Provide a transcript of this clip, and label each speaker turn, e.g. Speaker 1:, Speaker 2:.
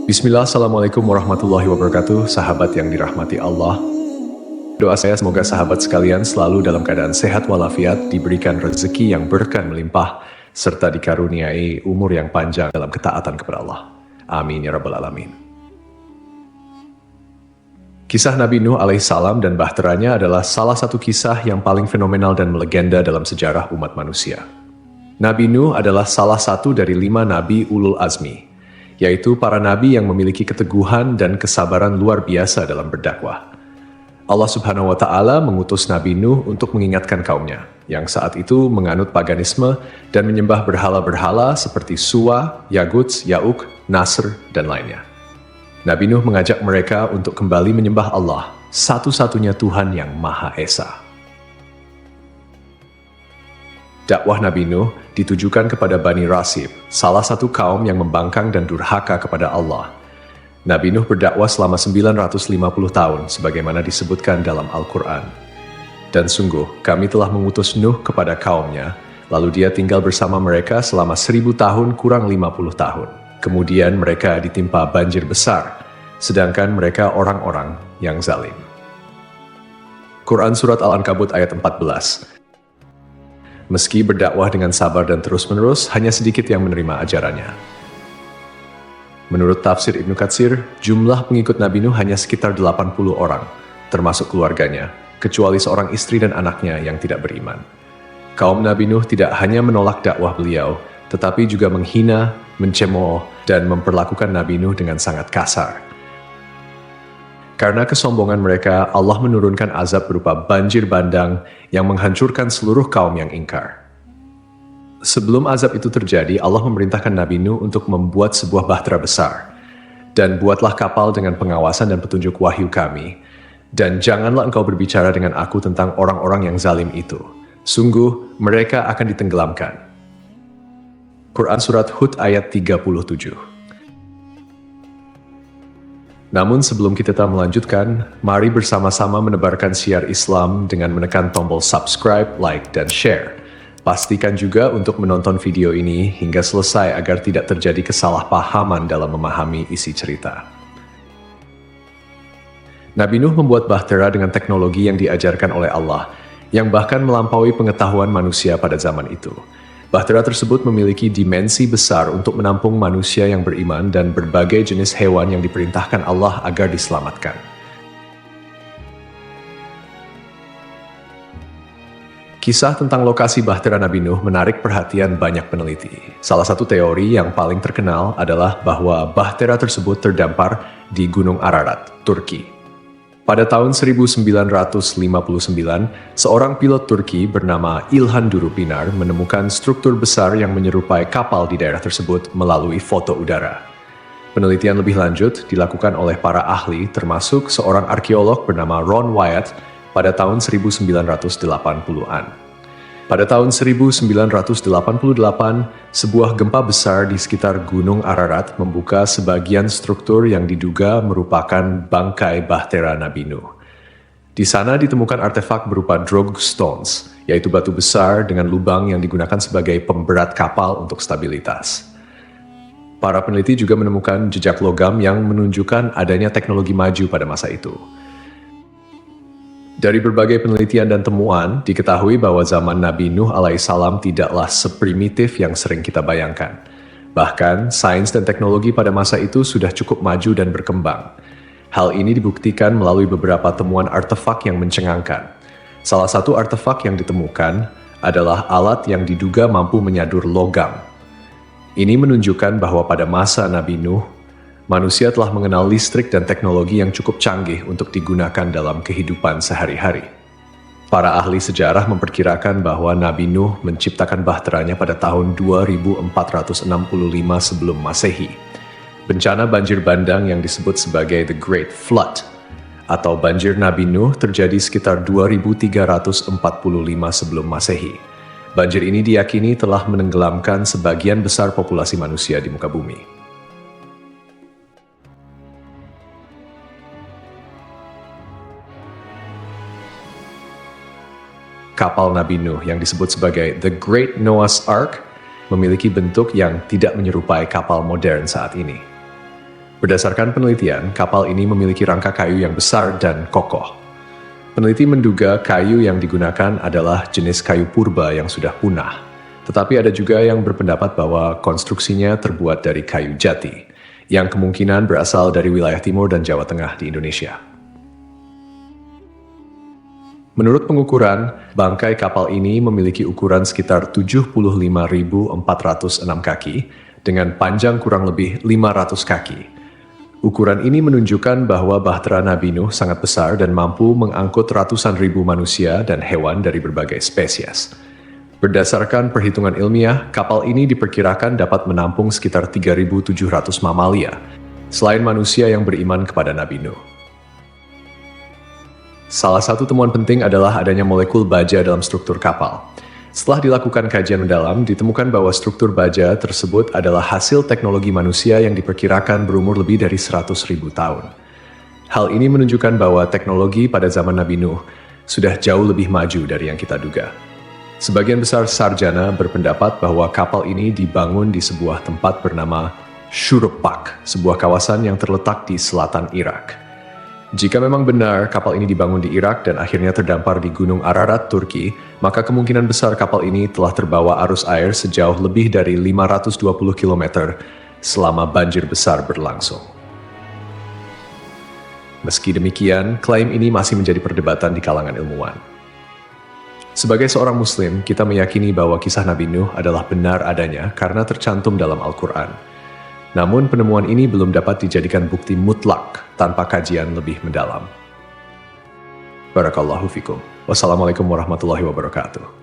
Speaker 1: Bismillah, Assalamualaikum warahmatullahi wabarakatuh, sahabat yang dirahmati Allah. Doa saya semoga sahabat sekalian selalu dalam keadaan sehat walafiat, diberikan rezeki yang berkah melimpah, serta dikaruniai umur yang panjang dalam ketaatan kepada Allah. Amin ya rabbal alamin. Kisah Nabi Nuh alaihissalam dan bahteranya adalah salah satu kisah yang paling fenomenal dan melegenda dalam sejarah umat manusia. Nabi Nuh adalah salah satu dari 5 nabi ulul azmi, yaitu para nabi yang memiliki keteguhan dan kesabaran luar biasa dalam berdakwah. Allah Subhanahu wa Ta'ala mengutus Nabi Nuh untuk mengingatkan kaumnya, yang saat itu menganut paganisme dan menyembah berhala-berhala seperti Suwa, Yaguts, Yauk, Nasr, dan lainnya. Nabi Nuh mengajak mereka untuk kembali menyembah Allah, satu-satunya Tuhan yang Maha Esa. Dakwah Nabi Nuh ditujukan kepada Bani Rasib, salah satu kaum yang membangkang dan durhaka kepada Allah. Nabi Nuh berdakwah selama 950 tahun, sebagaimana disebutkan dalam Al-Quran. Dan sungguh, kami telah mengutus Nuh kepada kaumnya, lalu dia tinggal bersama mereka selama 1000 tahun kurang 50 tahun. Kemudian mereka ditimpa banjir besar, sedangkan mereka orang-orang yang zalim. Quran Surat Al-Ankabut ayat 14. Meski berdakwah dengan sabar dan terus-menerus, hanya sedikit yang menerima ajarannya. Menurut tafsir Ibnu Katsir, jumlah pengikut Nabi Nuh hanya sekitar 80 orang, termasuk keluarganya, kecuali seorang istri dan anaknya yang tidak beriman. Kaum Nabi Nuh tidak hanya menolak dakwah beliau, tetapi juga menghina, mencemooh, dan memperlakukan Nabi Nuh dengan sangat kasar. Karena kesombongan mereka, Allah menurunkan azab berupa banjir bandang yang menghancurkan seluruh kaum yang ingkar. Sebelum azab itu terjadi, Allah memerintahkan Nabi Nuh untuk membuat sebuah bahtera besar. Dan buatlah kapal dengan pengawasan dan petunjuk wahyu kami. Dan janganlah engkau berbicara dengan aku tentang orang-orang yang zalim itu. Sungguh, mereka akan ditenggelamkan. Quran Surat Hud ayat 37. Namun sebelum kita melanjutkan, mari bersama-sama menebarkan syiar Islam dengan menekan tombol subscribe, like, dan share. Pastikan juga untuk menonton video ini hingga selesai agar tidak terjadi kesalahpahaman dalam memahami isi cerita. Nabi Nuh membuat bahtera dengan teknologi yang diajarkan oleh Allah, yang bahkan melampaui pengetahuan manusia pada zaman itu. Bahtera tersebut memiliki dimensi besar untuk menampung manusia yang beriman dan berbagai jenis hewan yang diperintahkan Allah agar diselamatkan. Kisah tentang lokasi bahtera Nabi Nuh menarik perhatian banyak peneliti. Salah satu teori yang paling terkenal adalah bahwa bahtera tersebut terdampar di Gunung Ararat, Turki. Pada tahun 1959, seorang pilot Turki bernama İlhan Durupinar menemukan struktur besar yang menyerupai kapal di daerah tersebut melalui foto udara. Penelitian lebih lanjut dilakukan oleh para ahli termasuk seorang arkeolog bernama Ron Wyatt pada tahun 1980-an. Pada tahun 1988, sebuah gempa besar di sekitar Gunung Ararat membuka sebagian struktur yang diduga merupakan bangkai bahtera Nabi Nuh. Di sana ditemukan artefak berupa drog stones, yaitu batu besar dengan lubang yang digunakan sebagai pemberat kapal untuk stabilitas. Para peneliti juga menemukan jejak logam yang menunjukkan adanya teknologi maju pada masa itu. Dari berbagai penelitian dan temuan, diketahui bahwa zaman Nabi Nuh alaihissalam tidaklah seprimitif yang sering kita bayangkan. Bahkan, sains dan teknologi pada masa itu sudah cukup maju dan berkembang. Hal ini dibuktikan melalui beberapa temuan artefak yang mencengangkan. Salah satu artefak yang ditemukan adalah alat yang diduga mampu menyadur logam. Ini menunjukkan bahwa pada masa Nabi Nuh, manusia telah mengenal listrik dan teknologi yang cukup canggih untuk digunakan dalam kehidupan sehari-hari. Para ahli sejarah memperkirakan bahwa Nabi Nuh menciptakan bahteranya pada tahun 2465 sebelum Masehi. Bencana banjir bandang yang disebut sebagai The Great Flood atau banjir Nabi Nuh terjadi sekitar 2345 sebelum Masehi. Banjir ini diyakini telah menenggelamkan sebagian besar populasi manusia di muka bumi. Kapal Nabi Nuh yang disebut sebagai The Great Noah's Ark memiliki bentuk yang tidak menyerupai kapal modern saat ini. Berdasarkan penelitian, kapal ini memiliki rangka kayu yang besar dan kokoh. Peneliti menduga kayu yang digunakan adalah jenis kayu purba yang sudah punah. Tetapi ada juga yang berpendapat bahwa konstruksinya terbuat dari kayu jati, yang kemungkinan berasal dari wilayah timur dan Jawa Tengah di Indonesia. Menurut pengukuran, bangkai kapal ini memiliki ukuran sekitar 75.406 kaki dengan panjang kurang lebih 500 kaki. Ukuran ini menunjukkan bahwa Bahtera Nabi Nuh sangat besar dan mampu mengangkut ratusan ribu manusia dan hewan dari berbagai spesies. Berdasarkan perhitungan ilmiah, kapal ini diperkirakan dapat menampung sekitar 3.700 mamalia, selain manusia yang beriman kepada Nabi Nuh. Salah satu temuan penting adalah adanya molekul baja dalam struktur kapal. Setelah dilakukan kajian mendalam, ditemukan bahwa struktur baja tersebut adalah hasil teknologi manusia yang diperkirakan berumur lebih dari 100.000 tahun. Hal ini menunjukkan bahwa teknologi pada zaman Nabi Nuh sudah jauh lebih maju dari yang kita duga. Sebagian besar sarjana berpendapat bahwa kapal ini dibangun di sebuah tempat bernama Shuruppak, sebuah kawasan yang terletak di selatan Irak. Jika memang benar kapal ini dibangun di Irak dan akhirnya terdampar di Gunung Ararat, Turki, maka kemungkinan besar kapal ini telah terbawa arus air sejauh lebih dari 520 km selama banjir besar berlangsung. Meski demikian, klaim ini masih menjadi perdebatan di kalangan ilmuwan. Sebagai seorang Muslim, kita meyakini bahwa kisah Nabi Nuh adalah benar adanya karena tercantum dalam Al-Quran. Namun penemuan ini belum dapat dijadikan bukti mutlak tanpa kajian lebih mendalam. Barakallahu fikum. Wassalamualaikum warahmatullahi wabarakatuh.